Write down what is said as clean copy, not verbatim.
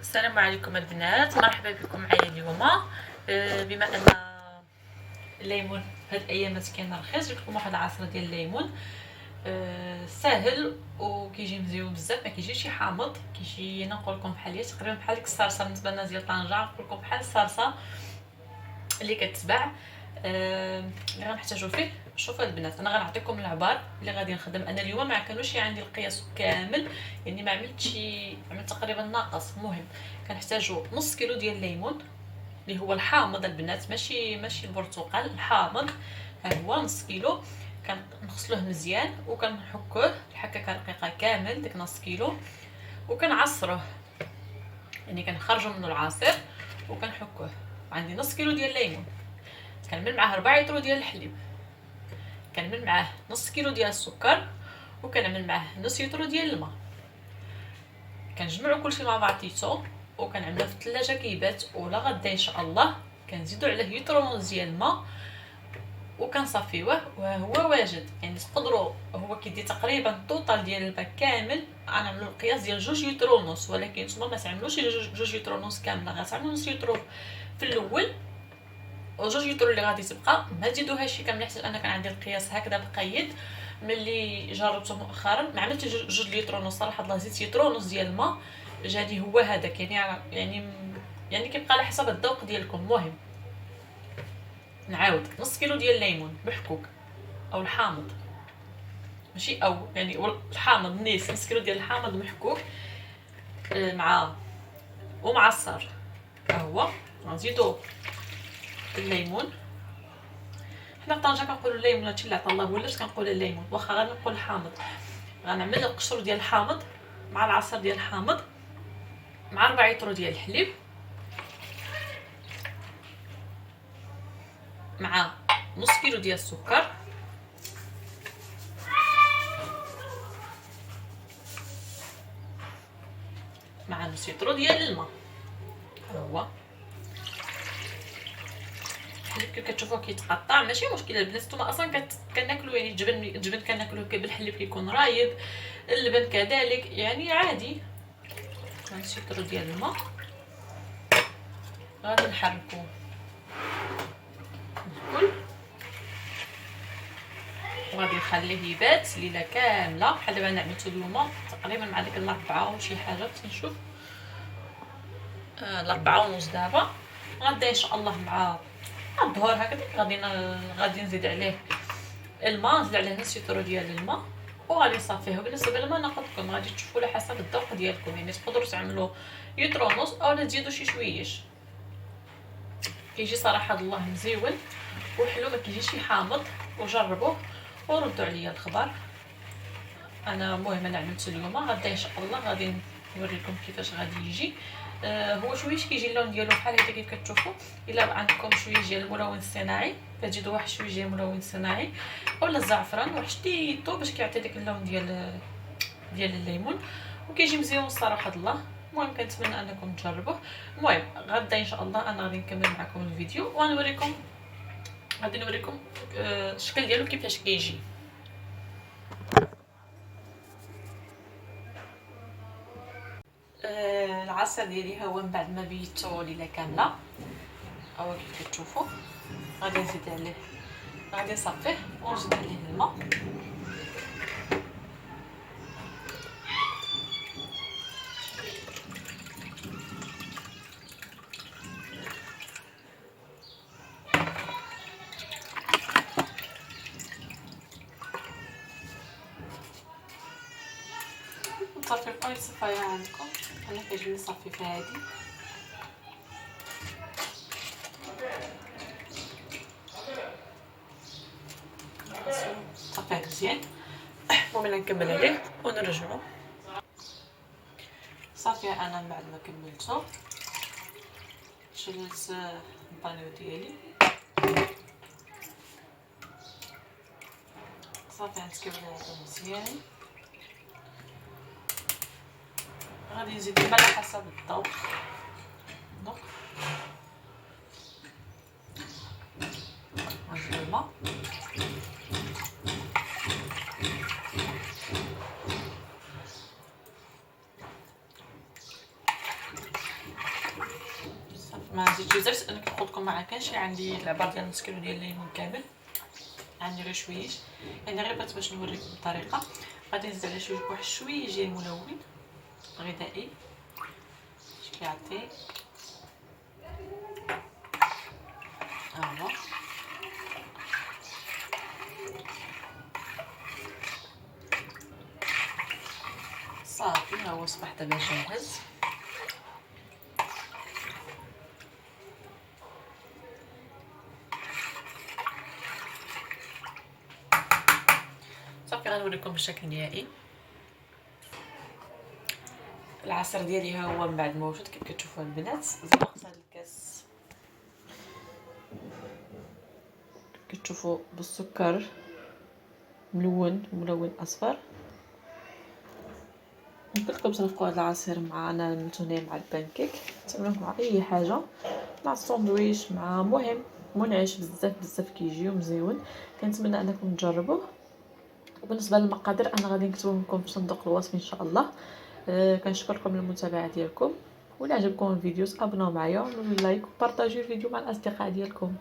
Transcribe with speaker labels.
Speaker 1: السلام عليكم البنات، مرحبا بكم معايا اليوم. بما ان الليمون هاد الايامات كاين رخيص، جبت لكم واحد العصير ديال الليمون ساهل وكيجي مزيون بزاف، ما كيجيش شي حامض، كيجي نقول لكم بحال تقريبا بحال ديك الصلصه بالنسبه لنا ديال طنجه، نقول لكم بحال الصلصه اللي كتباع. اللي غنحتاجو فيه، شوفوا البنات، انا غنعطيكم العبار اللي غادي نخدم. انا اليوم ما كانوش عندي القياس كامل، يعني ما عملت تقريبا ناقص. المهم كنحتاجو نص كيلو ديال الليمون اللي هو الحامض البنات، ماشي البرتقال، الحامض. ها هو نص كيلو. كنغسلوه مزيان وكنحكوه الحكاكه رقيقه كامل ديك نص كيلو، وكنعصروه، يعني كنخرجوا منه العصير وكنحكوه. عندي نص كيلو ديال الليمون، كنمل معاه 4 لتر ديال الحليب، كنمل معاه نص كيلو ديال السكر، وكنعمل معاه نص لتر ديال الماء. كنجمعوا كلشي مع بعضيتو وكنعملوه في الثلاجه كيبات، ولا غدا ان شاء الله كنزيدوا عليه لتر ونص ديال الماء وكنصفيوه وهو واجد. يعني تقدروا، هو كيدي تقريبا الطوطال ديال الماء كامل، غنعملوا القياس ديال 2 لتر ونص، ولكن نتوما ما تعملوش 2 لتر ونص كامله، غتعملوا نص لتر في الاول، و2 لتر اللي غادي تبقى ما تزيدوهاش كامله، حيت انا كان عندي القياس هكذا بقيد. ملي جربته مؤخرا ما عملتش 2 لتر ونص، صراحه الله زيدت لتر ونص ديال الماء، جاني هو هذاك. يعني كيبقى على حسب الذوق ديالكم. المهم نعاود نص كيلو ديال الليمون محكوك او الحامض، ماشي او يعني الحامض نيس، نص كيلو ديال الحامض محكوك مع ومعصر. ها هو غنزيدو الليمون. حنا في طنجه كنقولوا الليمون، هادشي اللي عطا الله، ولاش كنقول الليمون، واخا غير نقول الحامض. غنعمل القشر ديال الحامض مع العصير ديال الحامض مع 4 لتر ديال الحليب مع نص كيلو ديال السكر مع نص لتر ديال الماء. ها هو الحليب كيف كتشوفوه كيتقطع، ماشي مشكل البنات، نتوما اصلا كناكلوا يعني الجبن كناكلوه بالحليب كيكون رايب، اللبن كذلك، يعني عادي. نص لتر ديال الماء غادي نحركوه الكل، وغادي نخليه يبات ليله كامله. بحال دابا انا عملتو اليوم تقريبا مع ديك الاربعه وشي حاجه، نشوف الاربعه ونص. دابا غدا ان شاء الله مع الظهر هكذا غادي نزيد عليه الماء، نزيد عليه نص لتر ديال الماء وغادي نصفيه. بالنسبه للماء ناخذكم غادي تشوفوا على حسب الذوق ديالكم، يعني تقدروا تعملوا لتر ونص او تزيدوا شي شويش. كيجي صراحه الله مزيون وحلو، ما كيجيش شي حامض، وجربوه وردوا عليا الخبر. انا المهم انا عملت اليوم، غدا ان شاء الله غادي نوريكم كيفاش غادي يجي. هو شويش كيجي اللون ديالو بحال هكا كيف كتشوفوا. الا عندكم شويه ديال الملون الصناعي كتزيدوا واحد شويه ديال الملون الصناعي اولا الزعفران، واحد شتيتو باش كيعطي داك اللون ديال الليمون، وكيجي مزيون صراحه الله. المهم كنتمنى انكم تجربوه. المهم غدا ان شاء الله انا غادي نكمل معكم الفيديو وغنوريكم، غادي نوريكم الشكل ديالو كيفاش كيجي. العصير ديالي ها هو من بعد ما بيتو ليله كامله، او كيف كتشوفوا. غادي نزيد عليه، غادي نصفيه ونزيد عليه الماء. نصفي بقاو الصفايه عندكم، انا كيعجبني نصفي في هادي. صفيه مزيان. المهم انا نكمل عليه ونرجعو. صافي انا من بعد ما كملته شلت البانيو ديالي، صافي غنتكمل مزيان. غادي نزيد الماء على حسب الذوق. نزيد الماء ما زيدتش بزاف لان كنقول لكم ما كانش عندي العبار ديال نص كيلو ديال الليمون كامل، عندي غير شويش، يعني غير باش نوريكم الطريقه. غادي نزيد عليه واحد شويه ديال الملون غذائي باش كيعطي هذا. صافي ها هو صباح دابا جاهز. صافي غنوريكم الشكل النهائي. العصير ديالي ها هو من بعد موجود كيف كتشوفوا البنات. زنقت هذا الكاس كتشوفوا بالسكر ملون اصفر. يمكنكم ترافقوا هذا العصير معنا المتونيه مع البانكيك، تعملوه مع اي حاجه، مع الساندويش، مع مهم منعش بزاف كيجيو مزيون. كنتمنى انكم تجربوه. وبالنسبه للمقادير انا غادي نكتبهم لكم في صندوق الوصف ان شاء الله. كنشكركم للمتابعه ديالكم، ولا عجبكم الفيديو ابوناو معايا ونولوا لايك وبارطاجيو الفيديو مع الاصدقاء ديالكم.